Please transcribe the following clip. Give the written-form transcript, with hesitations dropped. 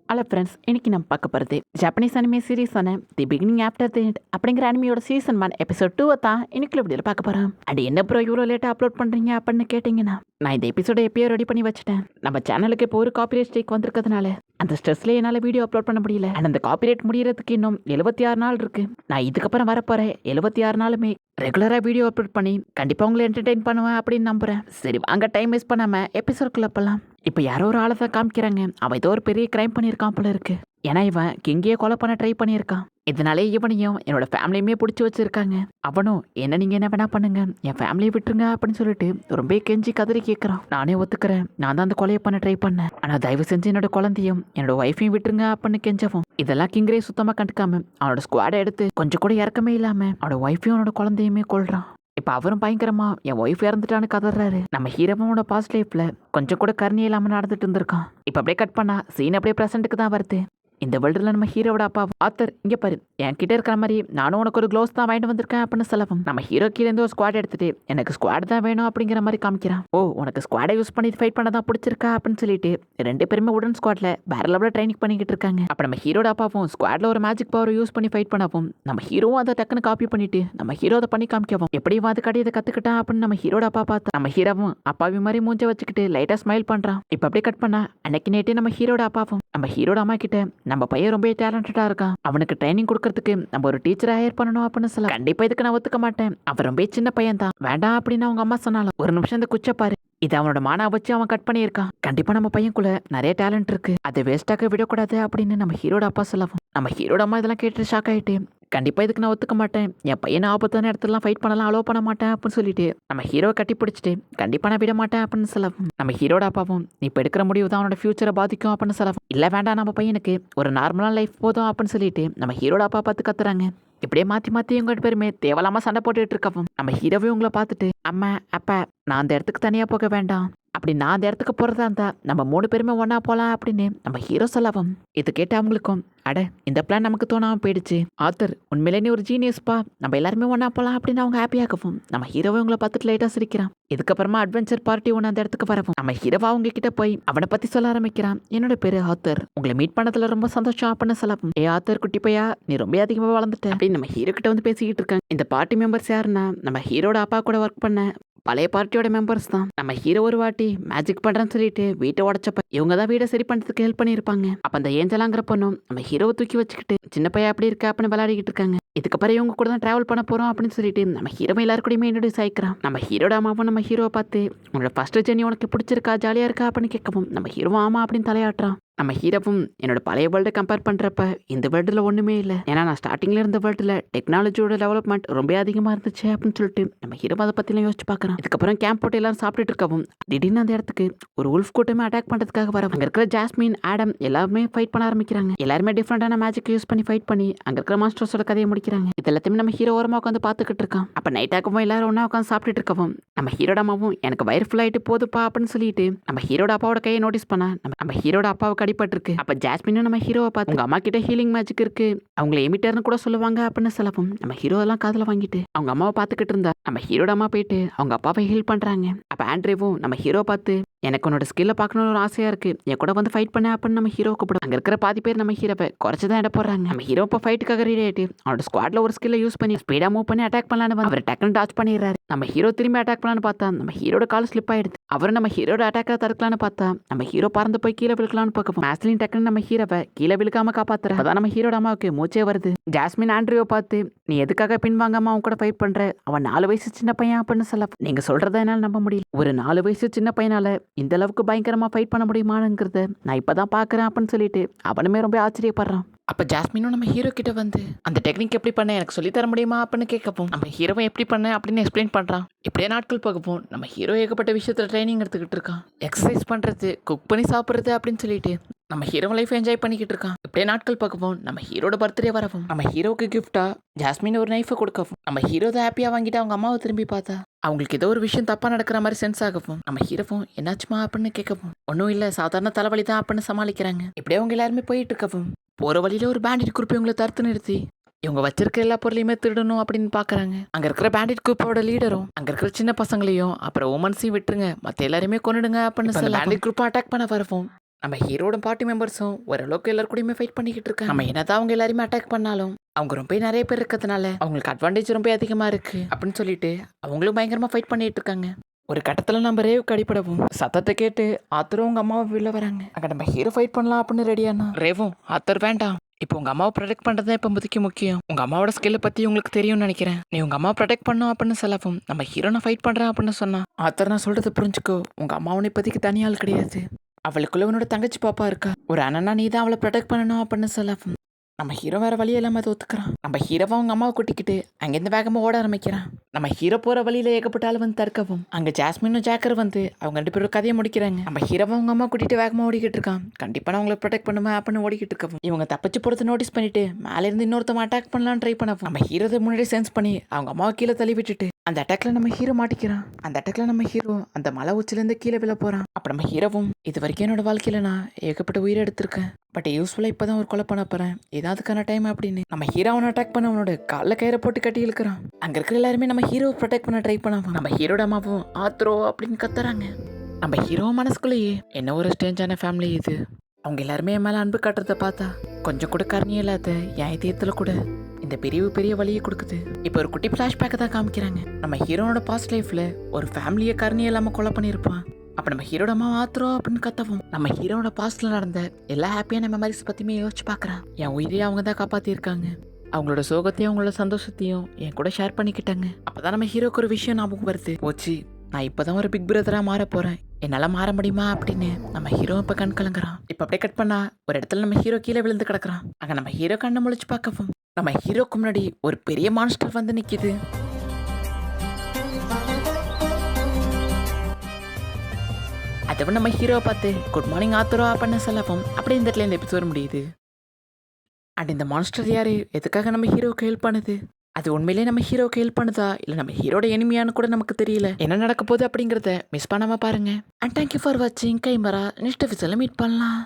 Hello friends, இன்னைக்கு நம்ம பார்க்க போகிறது ஜப்பனீஸ் அனிமே சீரீஸான the beginning after the end அப்படிங்கிற அனிமையோட சீசன் 1 எபிசோட் 2 தான் இன்னைக்குள்ள வீடியோவில் பார்க்க போகிறோம். அண்ட் என்ன ப்ரோ இவ்வளோ லேட்டாக அப்லோட் பண்ணுறீங்க அப்படின்னு கேட்டிங்கன்னா, நான் இந்த எபிசோட எப்பயோ ரெடி பண்ணி வச்சுட்டேன். நம்ம சேனலுக்கு இப்போ ஒரு காப்பிரைட் ஸ்ட்ரைக் வந்திருக்கிறதுனால அந்த ஸ்ட்ரெஸ்ல என்னால் வீடியோ அப்லோட் பண்ண முடியல. அண்ட் அந்த காப்பிரைட் முடியறதுக்கு இன்னும் 76 நாள் இருக்கு. நான் இதுக்கப்புறம் வரப்போகிறேன் 76 நாளுமே ரெகுலராக வீடியோ அப்லோட் பண்ணி கண்டிப்பாக உங்களை என்டர்டெயின் பண்ணுவேன் அப்படின்னு நம்புறேன். சரி வாங்க, டைம் வேஸ்ட் பண்ணாமல் எபிசோட்குள்ள போகலாம். இப்போ யாரோ ஒரு ஆளை தான் காமிக்கிறாங்க. அவன் ஏதோ ஒரு பெரிய கிரைம் பண்ணியிருக்கான் போல இருக்கு. ஏன்னா இவன் கிங்கியை கொலை பண்ண ட்ரை பண்ணியிருக்கான். இதனாலே இவனையும் என்னோட ஃபேமிலியுமே பிடிச்சி வச்சிருக்காங்க. அவனும் என்ன நீங்க என்ன வேணா பண்ணுங்க, என் ஃபேமிலியை விட்டுருங்க அப்படின்னு சொல்லிட்டு ரொம்ப கெஞ்சி கதறி கேட்கறான். நானே ஒத்துக்கிறேன், நான் தான் அந்த கொலையை பண்ண ட்ரை பண்ணேன். ஆனா தயவு செஞ்சு என்னோட குழந்தையும் என்னோட ஒய்ஃபையும் விட்டுருங்க அப்படின்னு கெஞ்சவும் இதெல்லாம் கிங்கரே சுத்தமா கண்டுக்காம அவனோட ஸ்குவாடை எடுத்து கொஞ்சம் கூட இறக்கமே இல்லாம அவனோட ஒய்ஃபையும் அவனோட குழந்தையுமே கொல்றான். இப்ப அவரும் பயங்கரமா என் ஒய்ஃப் இறந்துட்டான்னு கதறாரு. நம்ம ஹீரோவோட பாஸ்ட் லைஃப்ல கொஞ்சம் கூட கருணை இல்லாம நடந்துட்டு இருந்திருக்கான். இப்ப அப்படியே கட் பண்ணா சீன் அப்படியே பிரசன்ட்டுக்கு தான் வருது. இந்த வேர்ல்டுல நம்ம ஹீரோட அப்பா ஆத்தர் இங்க பாரு, என் கிட்ட இருக்கிற மாதிரி நானும் உனக்கு ஒரு க்ளோஸ் தான் வாங்கிட்டு வந்திருக்கேன் அப்படின்னு சொல்லவும் நம்ம ஹீரோ கீழே இருந்து ஒரு ஸ்குவாட் எடுத்துட்டு எனக்கு ஸ்குவாட் தான் வேணும் அப்படிங்கிற மாதிரி காமிக்கிறான். ஓ, உனக்கு ஸ்குவாடை யூஸ் பண்ணி ஃபைட் பண்ண தான் பிடிச்சிருக்கா அப்படின்னு சொல்லிட்டு ரெண்டு பேருமே உடன் ஸ்குவாட்ல வேற லெவலில் ட்ரைனிங் பண்ணிக்கிட்டு இருக்காங்க. அப்ப நம்ம ஹீரோட அப்பாவும் ஸ்குவாட்ல ஒரு மேஜிக் பவர் யூஸ் பண்ணி ஃபைட் பண்ணவும் நம்ம ஹீரோவும் அதை டக்குன்னு காப்பி பண்ணிட்டு நம்ம ஹீரோ அதை பண்ணி காமிக்கவும் எப்படியும் அது கடையை கத்துக்கிட்டான் அப்படின்னு நம்ம ஹீரோட அப்பா பார்த்தா நம்ம ஹீரோவும் அப்பாவி மாதிரி மூஞ்ச வச்சுக்கிட்டு லைட்டா ஸ்மைல் பண்றான். இப்ப அப்படியே கட் பண்ணா அன்னைக்கு நேட்டே நம்ம ஹீரோட அப்பாவும் நம்ம ஹீரோட அம்மா கிட்ட நம்ம பையன் ரொம்ப டேலண்டடா இருக்கான், அவனுக்கு ட்ரைனிங் கொடுக்கறதுக்கு நம்ம ஒரு டீச்சரை ஹையர் பண்ணணும் அப்படின்னு சொல்ல கண்டிப்பா இதுக்கு நான் ஒத்துக்க மாட்டேன், அவன் ரொம்ப சின்ன பையன் தான், வேண்டாம் அப்படின்னு அவங்க அம்மா சொன்னாலும் ஒரு நிமிஷம் இந்த குச்சை பாரு, இது அவனோட மானா வச்சு அவன் கட் பண்ணியிருக்கான், கண்டிப்பா நம்ம பையனுக்குள்ள நிறைய டேலண்ட் இருக்கு, அதை வேஸ்டாக்க விடக்கூடாது அப்படின்னு நம்ம ஹீரோட அப்பா சொல்லவும் நம்ம ஹீரோட அம்மா இதெல்லாம் கேட்டு ஷாக் ஆயிட்டு கண்டிப்பா இதுக்கு நான் ஒத்துக்க மாட்டேன், என் பையனை ஆபத்தான இடத்துலாம் ஃபைட் பண்ணலாம் அலோவ் பண்ண மாட்டேன் அப்படின்னு சொல்லிட்டு நம்ம ஹீரோவை கட்டி பிடிச்சிட்டு கண்டிப்பா நான் விட மாட்டேன் அப்படின்னு சொல்லவும் நம்ம ஹீரோட அப்பாவும் நீ இப்போ எடுக்கிற முடிவு தான் அவனோட ஃபியூச்சரை பாதிக்கும் அப்படின்னு சொல்லவும் இல்லை வேண்டாம், நம்ம பையனுக்கு ஒரு நார்மலான லைஃப் போதும் அப்படின்னு சொல்லிட்டு நம்ம ஹீரோட அப்பா பார்த்து கத்துறாங்க. இப்படியே மாற்றி மாற்றி இவங்க பேருமே தேவையில்லாம சண்டை போட்டுட்டு இருக்கவும் நம்ம ஹீரோவே உங்களை பார்த்துட்டு அம்மா அப்பா நான் அந்த இடத்துக்கு தனியாக போக வேண்டாம், அப்படி நான் அந்த இடத்துக்கு போகிறதா இருந்தா நம்ம 3 பேருமே ஒன்றா போகலாம் அப்படின்னு நம்ம ஹீரோ சொல்லவும் இது கேட்டு அவங்களுக்கும் அட இந்த பிளான் நமக்கு தோணாமல் போயிடுச்சு, ஆத்தர் உண்மையிலே நீ ஒரு ஜீனியஸ்பா, நம்ம எல்லாருமே ஒன்றா போகலாம் அப்படின்னு அவங்க ஹாப்பியாகவும் நம்ம ஹீரோவை உங்களை பார்த்துட்டு லைட்டாக சிரிக்கிறான். இதுக்கப்புறமா அட்வென்ச்சர் பார்ட்டி ஒன்று அந்த இடத்துக்கு வரவும் நம்ம ஹீரோவா அவங்க கிட்ட போய் அவனை பற்றி சொல்ல ஆரம்பிக்கிறான். என்னோட பேரு ஆத்தர், உங்களை மீட் பண்ணதுல ரொம்ப சந்தோஷம் அப்படின்னு சொல்லவும் ஏ ஆத்தர் குட்டி பையா நீ ரொம்ப அதிகமாக வளர்ந்துட்ட அப்படின்னு நம்ம ஹீரோ கிட்ட வந்து பேசிக்கிட்டு இருக்காங்க. இந்த பார்ட்டி மெம்பர்ஸ் யாருன்னா நம்ம ஹீரோட அப்பா கூட ஒர்க் பண்ண பழைய பார்ட்டியோட மெம்பர்ஸ் தான். நம்ம ஹீரோ ஒரு வாட்டி மேஜிக் பண்றேன்னு சொல்லிட்டு வீட்டை உடச்சப்ப இவங்க தான் வீடை சரி பண்றதுக்கு ஹெல்ப் பண்ணியிருப்பாங்க. அப்ப அந்த ஏஞ்சலாங்கிற பொண்ணும் நம்ம ஹீரோவை தூக்கி வச்சுக்கிட்டு சின்ன பையன் அப்படி இருக்கா அப்படின்னு விளையாடிக்கிட்டு இருக்காங்க. இதுக்கப்புறம் இவங்க கூட தான் டிராவல் பண்ண போறோம் அப்படின்னு சொல்லிட்டு நம்ம ஹீரோ எல்லாருக்கூடயுமே இன்ட்ரோடியூஸ் ஆயிக்கிறான். நம்ம ஹீரோட அம்மாவும் நம்ம ஹீரோவை பார்த்து உன்னோட ஃபர்ஸ்ட் ஜெர்னி உனக்கு பிடிச்சிருக்கா ஜாலியா இருக்கா அப்படின்னு கேட்கவும் நம்ம ஹீரோவும் ஆமா அப்படின்னு தலையாட்டுறான். நம்ம ஹீரோவும் என்னோட பழைய வேர்ல்டை கம்பேர் பண்ணுறப்ப இந்த வேர்ல்டில் ஒன்றுமே இல்லை, ஏன்னா நான் ஸ்டார்டிங்கில் இருந்த வேர்ல்டில் டெக்னாலஜியோட டெவலப்மெண்ட் ரொம்ப அதிகமாக இருந்துச்சு அப்படின்னு சொல்லிட்டு நம்ம ஹீரோ அதை பற்றிலாம் யோசிச்சு பார்க்குறோம். இதுக்கப்புறம் கேம்ப் போட்டு எல்லாரும் சாப்பிட்டுட்டு இருக்கவும் திடீர்னு அந்த இடத்துக்கு ஒரு உல்ஃப் கூட்டமே அட்டாக் பண்ணுறதுக்காக வர அங்கே இருக்கிற ஜாஸ்மின் ஆடம் எல்லாருமே ஃபைட் பண்ண ஆரம்பிக்கிறாங்க. எல்லாருமே டிஃப்ரெண்டான மேஜிக் யூஸ் பண்ணி ஃபைட் பண்ணி அங்கே இருக்கிற மாஸ்டர்ஸோட கதையை முடிக்கிறாங்க. இது எல்லாத்தையுமே நம்ம ஹீரோ ஓரமாக உட்காந்து பார்த்துக்கிட்டு இருக்கான். அப்போ நைட் ஆகவும் எல்லாரும் ஒன்றா உட்காந்து சாப்பிட்டுட்டு இருக்கவும் நம்ம ஹீரோட அம்மாவும் எனக்கு வயிறு ஃபுல் ஆகிட்டு போதுப்பா அப்படின்னு சொல்லிட்டு நம்ம ஹீரோட அப்பாவோட கையை நோட்டீஸ் பண்ண நம்ம ஹீரோட அப்பாவுக்கு அடிபட்டிருக்கு. அப்ப ஜாஸ்மினும் நம்ம ஹீரோவை பார்த்து உங்க அம்மா கிட்ட ஹீலிங் மேஜிக் இருக்கு, அவங்களை எமிட்டர்னு கூட சொல்லுவாங்க அப்படின்னு சொல்லவும் நம்ம ஹீரோ எல்லாம் காதுல வாங்கிட்டு அவங்க அம்மாவை பார்த்துக்கிட்டு இருந்தா நம்ம ஹீரோட அம்மா போயிட்டு அவங்க அப்பாவை ஹீல் பண்றாங்க. அப்ப ஆண்ட்ரேவும் நம்ம ஹீரோ பார்த்து எனக்கு உன்னோட ஸ்கில்ல பார்க்கணும்னு ஒரு ஆசையா இருக்கு, என் கூட வந்து ஃபைட் பண்ண அப்படின்னு நம்ம ஹீரோ கூப்பிடும். அங்க இருக்கிற பாதி பேர் நம்ம ஹீரோவை குறைச்சுதான் இட போறாங்க. நம்ம ஹீரோ இப்போ ஃபைட்டுக்காக ரெடி ஆயிட்டு அவனோட ஸ்குவாட்ல ஒரு ஸ்கில்ல யூஸ் பண்ணி ஸ்பீடா மூவ் பண்ணி அட்டாக் பண்ணலான்னு அவர் டக்குன்னு டாச் பண்ணிடுறாரு. நம்ம ஹீரோ திரும்பி அட்டாக் பண்ணலான்னு பார்த்தா நம்ம ஹீரோட கால் ஸ்லிப் ஆயிடுது. அவரும் நம்ம ஹீரோட அட்டாக்கை தடுக்கலான்னு பார்த்தா நம்ம ஹீரோ பறந்து போய் கீழே விழுக்கலான்னு பார்க்க மேஸ்லின் டக்குன்னு நம்ம ஹீரோவை கீழே விழுக்காம காப்பாத்துற. அதான் நம்ம ஹீரோட அம்மாவுக்கு மூச்சே வருது. ஜாஸ்மின் ஆண்ட்ரியோவை பார்த்து நீ எதுக்காக பின்வாங்காம அவன் கூட ஃபைட் பண்ற, அவன் 4 வயசு சின்ன பையன் அப்படின்னு சொல்ல நீங்க சொல்றத என்னால நம்ப முடியல, ஒரு 4 வயசு சின்ன பையனால இந்த அளவுக்கு பயங்கரமா ஃபைட் பண்ண முடியுமானுங்கிறத நான் இப்பதான் பாக்குறேன் அப்படின்னு சொல்லிட்டு அவனுமே ரொம்ப ஆச்சரியப்படுறான். அப்ப ஜாஸ்மினும் நம்ம ஹீரோ கிட்ட வந்து அந்த டெக்னிக் எப்படி பண்ண எனக்கு சொல்லி தர முடியுமா அப்படின்னு கேட்கவும் நம்ம ஹீரோவை எப்படி பண்ண அப்படின்னு எக்ஸ்பிளைன் பண்றான். இப்படியே நாட்கள் போகவும் நம்ம ஹீரோ ஏகப்பட்ட விஷயத்துல ட்ரைனிங் எடுத்துக்கிட்டு இருக்கான். எக்ஸசைஸ் பண்றது, குக் பண்ணி சாப்பிடுறது அப்படின்னு சொல்லிட்டு நம்ம ஹீரோ லைஃப் என்ஜாய் பண்ணிக்கிட்டு இருக்கான். இப்படியே நாட்கள் பார்க்கவும் நம்ம ஹீரோட பர்த்டே வரவும் நம்ம ஹீரோக்கு கிஃப்டா ஜாஸ்மின் ஒரு நைஃபை கொடுக்கவும் நம்ம ஹீரோ தான் ஹாப்பியா வாங்கிட்டு அவங்க அம்மாவை திரும்பி பார்த்தா அவங்களுக்கு ஏதோ ஒரு விஷயம் தப்பா நடக்கிற மாதிரி சென்ஸ் ஆகவும் நம்ம ஹீரோவும் என்னாச்சுமா அப்படின்னு கேட்கவும் ஒன்றும் இல்லை சாதாரண தலைவலி தான் அப்படின்னு சமாளிக்கிறாங்க. இப்படியே அவங்க எல்லாருமே போயிட்டு இருக்கவும் போற வழியில ஒரு பேண்டிட் குரூப் இவங்களை தடுத்து நிறுத்தி இவங்க வச்சிருக்க எல்லா பொருளையுமே திருடணும் அப்படின்னு பாக்குறாங்க. அங்க இருக்கிற பேண்டிட் குரூப்போட லீடரும் அங்க இருக்கிற சின்ன பசங்களையும் அப்புறம் உமன்ஸையும் விட்டுருங்க, மத்த எல்லாருமே கொன்னுடுங்க அப்படின்னு சொல்லி பேண்டிட் குரூப் அட்டாக் பண்ண வரவும் நம்ம ஹீரோட பார்ட்டி மெம்பர்ஸும் ஓரளவுக்கு எல்லாரும் கூடயுமே ஃபைட் பண்ணிக்கிட்டு இருக்காங்க. நம்ம என்னதான் அவங்க எல்லாருமே அட்டாக் பண்ணாலும் அவங்க ரொம்ப நிறைய பேர் இருக்கிறதுனால அவங்களுக்கு அட்வான்டேஜ் ரொம்ப அதிகமாக இருக்கு அப்படின்னு சொல்லிட்டு அவங்களும் பயங்கரமாக ஃபைட் பண்ணிட்டு இருக்காங்க. ஒரு கட்டத்தில் நம்ம ரேவுக்கு அடிப்படவும் சத்தத்தை கேட்டு ஆத்தரும் உங்க அம்மாவை வெளில வராங்க. அங்கே நம்ம ஹீரோ ஃபைட் பண்ணலாம் அப்படின்னு ரெடியானா ரேவும் ஆத்தர் வேண்டாம், இப்போ உங்க அம்மாவை ப்ரொடெக்ட் பண்றது தான் இப்போ முக்கியம். உங்க அம்மாவோட ஸ்கில்லை பத்தி உங்களுக்கு தெரியும்னு நினைக்கிறேன். நீ உங்க அம்மாவை ப்ரொடெக்ட் பண்ணும் அப்படின்னு சொல்லவும் நம்ம ஹீரோ நான் ஃபைட் பண்றேன் அப்படின்னு சொன்னா ஆத்தர் நான் சொல்றது புரிஞ்சுக்கோ, உங்க அம்மாவனை இப்போதைக்கு தனியாள் கிடையாது, அவளுக்குள்ள உன்னோட தங்கச்சி பாப்பா இருக்கா, ஒரு அண்ணனா நீ தான் அவளை ப்ரொடெக்ட் பண்ணணும் அப்படின்னு சொல்லவும் நம்ம ஹீரோ வேற வழியே இல்லாம அதை ஒத்துக்கிறான். நம்ம ஹீரோவை அவங்க அம்மாவை கூட்டிக்கிட்டு அங்கேருந்து வேகமா ஓட ஆரம்பிக்கிறான். நம்ம ஹீரோ போற வழியில ஏகப்பட்ட ஆள் வந்து தடுக்கவும் அங்க ஜாஸ்மினும் ஜாக்கர் வந்து அவங்க 2 பேரும் கதையை முடிக்கிறாங்க. நம்ம ஹீரோவை அவங்க அம்மா கூட்டிட்டு வேகமா ஓடிக்கிட்டு இருக்கான். கண்டிப்பா நான் அவங்களை ப்ரொடெக்ட் பண்ணுவேன் அப்படின்னு ஓடிக்கிட்டு இருக்கவும் இவங்க தப்பிச்சு போறதை நோட்டீஸ் பண்ணிட்டு மேல இருந்து இன்னொருத்தவங்க அட்டாக் பண்ணலாம் ட்ரை பண்ணவும் நம்ம ஹீரோதை முன்னாடி சென்ஸ் பண்ணி அவங்க அம்மாவை கீழே தள்ளி விட்டுட்டு அந்த அட்டாக்ல நம்ம ஹீரோ மாட்டிக்கிறான். அந்த அட்டாக்ல நம்ம ஹீரோ அந்த மலை உச்சிலேருந்து கீழே விழ போறான். அப்ப நம்ம ஹீரோவும் இது வரைக்கும் என்னோட வாழ்க்கையில நான் ஏகப்பட்ட உயிரை எடுத்திருக்கேன், பட் யூஸ்ஃபுல்லா இப்பதான் ஒரு கொலை பண்ண போறேன், ஏதாவதுக்கான டைம் அப்படின்னு நம்ம ஹீரோவனை அட்டாக் பண்ண அவனோட காலில் கயிறை போட்டு கட்டி இழுக்கிறான். அங்க இருக்கிற எல்லாருமே நம்ம ஹீரோவை ப்ரொடெக்ட் பண்ண ட்ரை பண்ணாம நம்ம ஹீரோட அம்மாவும் ஆத்ரோ அப்படின்னு கத்துறாங்க. நம்ம ஹீரோ மனசுக்குள்ளேயே என்ன ஒரு ஸ்டேஞ்சான ஃபேமிலி இது, அவங்க எல்லாருமே என் மேல அன்பு காட்டுறத பார்த்தா கொஞ்சம் கூட கருணையே இல்லாத என் இதயத்துல கூட இந்த பெரிய வழியை கொடுக்குது. இப்போ ஒரு குட்டி ஃபிளாஷ்பேக்கை தான் காமிக்கிறாங்க. நம்ம ஹீரோனோட பாஸ்ட் லைஃப்ல ஒரு ஃபேமிலியை கருணையே இல்லாம கொலை பண்ணியிருப்பான். அப்ப நம்ம ஹீரோட அம்மா ஆத்ரோ அப்படின்னு கத்தவும் நம்ம ஹீரோட பாஸ்ட்ல நடந்த எல்லா ஹாப்பியான மெமரிஸ் பத்தியுமே யோசிச்சு பாக்குறான். என் உயிரையும் அவங்க தான் காப்பாத்திருக்காங்க, அவங்களோட சோகத்தையும் அவங்களோட சந்தோஷத்தையும் என் கூட ஷேர் பண்ணிக்கிட்டாங்க. அப்பதான் நம்ம ஹீரோக்கு ஒரு விஷயம் ஞாபகம் வருது, போச்சு நான் இப்பதான் ஒரு பிக் பிரதரா மாற போறேன், என்னால மாற முடியுமா அப்படின்னு நம்ம ஹீரோ இப்ப கண் கலங்குறான். இப்ப அப்படியே கட் பண்ணா ஒரு இடத்துல நம்ம ஹீரோ கீழே விழுந்து கிடக்குறான். அங்க நம்ம ஹீரோ கண்ணை முழிச்சு பார்க்கவும் நம்ம ஹீரோக்கு முன்னாடி ஒரு பெரிய மான்ஸ்டர் வந்து நிக்குது. அதை நம்ம ஹீரோவை பார்த்து குட் மார்னிங் ஆத்தரோ அப்படின்னு சொல்லவும் அப்படியே இந்த இடத்துல இந்த எபிசோட் முடியுது. அண்ட் இந்த மான்ஸ்டர் யாரு, எதுக்காக நம்ம ஹீரோவுக்கு ஹெல்ப் பண்ணுது, அது உண்மையிலேயே நம்ம ஹீரோவுக்கு ஹெல்ப் பண்ணுதா இல்லை நம்ம ஹீரோட எனிமையானு கூட நமக்கு தெரியல. என்ன நடக்க போகுது அப்படிங்கிறத மிஸ் பண்ணாம பாருங்க. அண்ட் தேங்க்யூ ஃபார் வாட்சிங் கைமரா. நெக்ஸ்ட் எபிசோட்ல மீட் பண்ணலாம்.